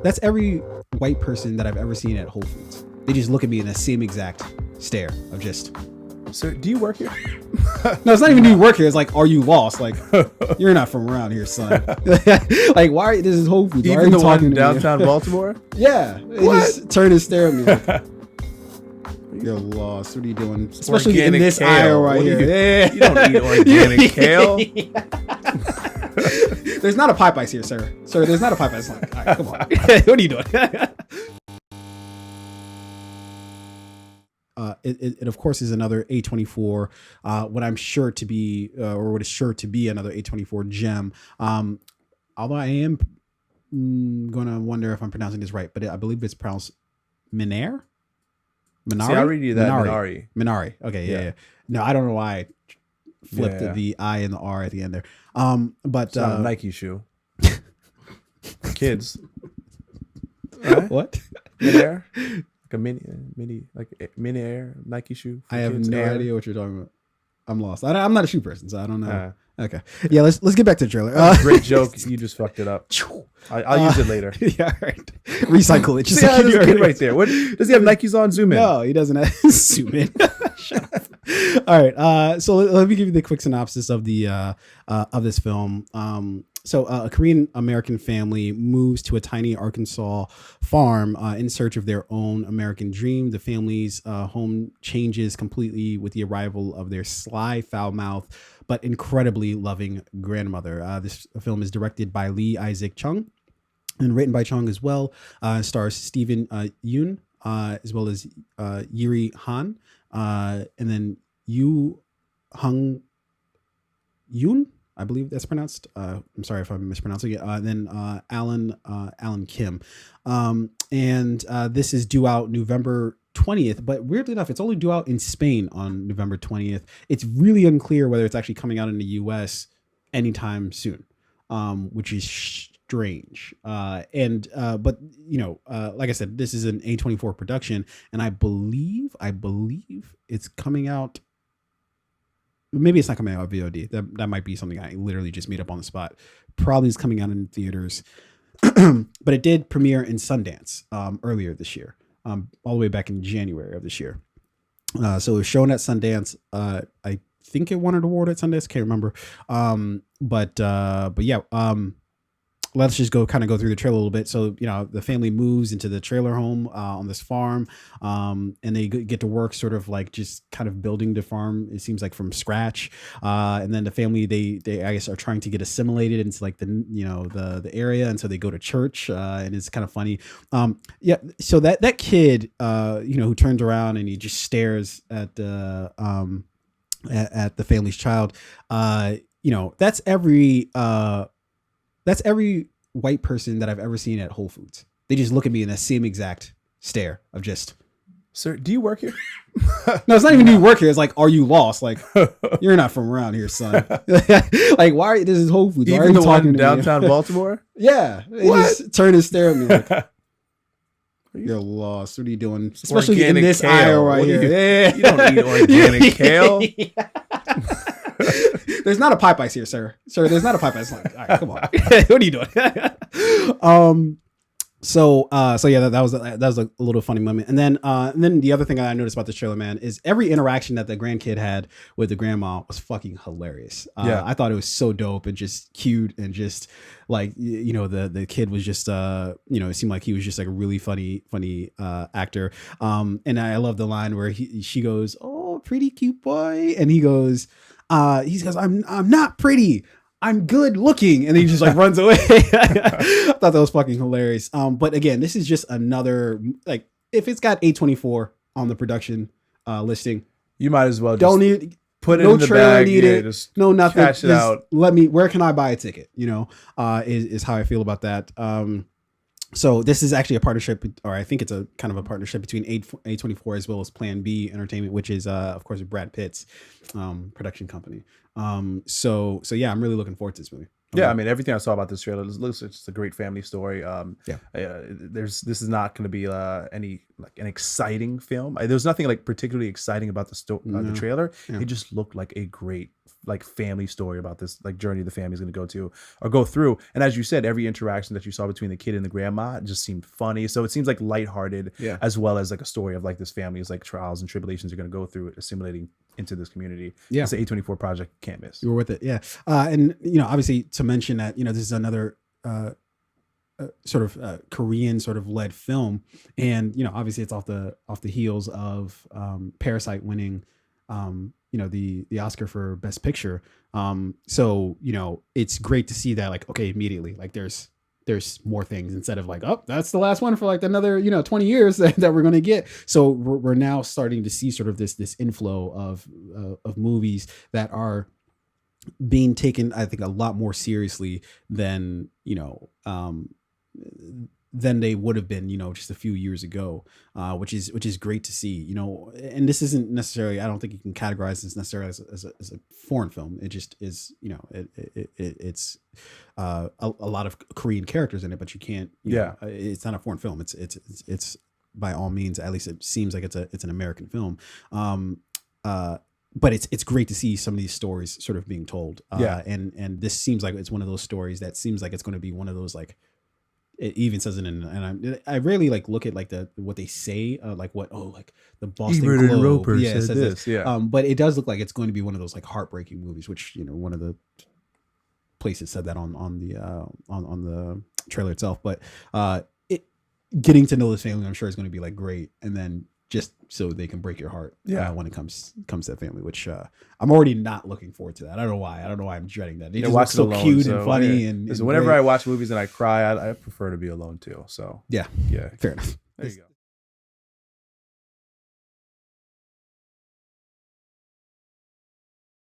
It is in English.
That's every white person that I've ever seen at Whole Foods. They just look at me in the same exact stare of just. Sir, do you work here? No, it's not even do you work here. It's like, are you lost? Like, you're not from around here, son. Like, why? This is Whole Foods. Why Even are you the one talking in to downtown me? Baltimore? Yeah. They just turn and stare at me. Like, you're lost. What are you doing? Especially Organic in this kale. aisle right What do here. you don't eat organic kale. There's not a Popeyes here, sir. Sir, there's not a Popeyes. Like, all right, come on. What are you doing? It of course is another A24. What I'm sure to be, or what is sure to be another A24 gem. Although I am gonna wonder if I'm pronouncing this right, but I believe it's pronounced Minari. Minari. See, I read you that Minari. Minari. Okay, yeah. No, I don't know why I flipped the I and the R at the end there. But it's not a Nike shoe. Kids. Right? What? Mid-air? Like a mini air Nike shoe. I have kids, no air. idea what you're talking about. I'm lost. I'm not a shoe person, so I don't know. Okay. Yeah, let's get back to the trailer. Great joke. You just fucked it up. I'll use it later. Yeah, all right. Recycle it. Just See, like there's you a kid already- right there. What does he have Nikes on? Zoom in. No, he doesn't have zoom in. Shut up. All right. So let me give you the quick synopsis of the of this film. So a Korean American family moves to a tiny Arkansas farm in search of their own American dream. The family's home changes completely with the arrival of their sly, foul-mouthed, but incredibly loving grandmother. This film is directed by Lee Isaac Chung and written by Chung as well. Stars Stephen Yeun as well as Yuri Han, and then Yuh-jung. Yoon, I believe that's pronounced. I'm sorry if I'm mispronouncing it. Then Alan Kim, and this is due out November 20th. But weirdly enough, it's only due out in Spain on November 20th. It's really unclear whether it's actually coming out in the U.S. anytime soon, which is strange. But you know, like I said, this is an A24 production, and I believe it's coming out. Maybe it's not coming out VOD. That might be something I literally just made up on the spot. Probably is coming out in theaters, but it did premiere in Sundance earlier this year, all the way back in January of this year. So it was shown at Sundance. I think it won an award at Sundance. Can't remember. But yeah. Let's just go through the trailer a little bit. So, you know, the family moves into the trailer home on this farm, and they get to work sort of like just kind of building the farm. It seems like from scratch. And then the family, they I guess are trying to get assimilated into like the area. And so they go to church, and it's kind of funny. Yeah. So that kid, who turns around and he just stares at the family's child, that's every white person that I've ever seen at Whole Foods. They just look at me in the same exact stare of just. Sir, do you work here? No, it's not even do you work here. It's like, are you lost? Like, you're not from around here, son. Like, why? This is Whole Foods. Why Even are you the one talking in to downtown me? Baltimore? Yeah. They What? just turn and stare at me like, you're lost. What are you doing? Especially in Organic this kale. aisle right What do here. you don't eat organic kale. There's not a Popeyes here, sir. Sir, there's not a Popeyes. Like, all right, come on. What are you doing? So yeah, that was a little funny moment. And then the other thing I noticed about the trailer, man, is every interaction that the grandkid had with the grandma was fucking hilarious. Yeah, I thought it was so dope and just cute and just like, the kid was just it seemed like he was just like a really funny actor. And I love the line where she goes, "Oh, pretty cute boy," and he goes, "I'm not pretty. I'm good looking," and then he just like runs away. I thought that was fucking hilarious. But again, this is just another, like, if it's got A24 on the production listing, You might as well just don't need put it no in the trailer bag. needed, Just no nothing. cash it Just out. where can I buy a ticket? Is how I feel about that. So this is actually a partnership, or I think it's a kind of a partnership between A24 as well as Plan B Entertainment, which is of course Brad Pitt's production company. So yeah, I'm really looking forward to this movie. Yeah, I mean, everything I saw about this trailer looks it's a great family story. This is not going to be any like an exciting film. There's nothing like particularly exciting about the trailer. Yeah. It just looked like a great like family story about this like journey the family's going to go to or go through. And as you said, every interaction that you saw between the kid and the grandma just seemed funny. So it seems like lighthearted, as well as like a story of like this family's like trials and tribulations are going to go through assimilating into this community. Yeah, it's the A24 project, can't miss. You were with it. Yeah. And obviously to mention that, this is another sort of Korean sort of led film, and obviously it's off the heels of Parasite winning the Oscar for Best Picture. So it's great to see that, like, okay, immediately, like there's more things, instead of like, oh, that's the last one for like another 20 years that we're going to get. So we're now starting to see sort of this inflow of movies that are being taken, I think, a lot more seriously than than they would have been, just a few years ago, which is great to see, and this isn't necessarily, I don't think you can categorize this necessarily as a foreign film. It just is, it's a lot of Korean characters in it, but you can't, it's not a foreign film. It's by all means, at least it seems like it's an American film. But it's great to see some of these stories sort of being told. And this seems like it's one of those stories that seems like it's going to be one of those, like, it even says it in, and I rarely like look at like what they say, like the Boston Globe, it says this. But it does look like it's going to be one of those like heartbreaking movies, which one of the places said that on the trailer itself. But getting to know this family, I'm sure, is going to be like great, and then just so they can break your heart when it comes to that family, which I'm already not looking forward to that. I don't know why. I'm dreading that. They just look so cute and funny. And whenever I watch movies and I cry, I prefer to be alone too. So yeah, fair enough. There you go.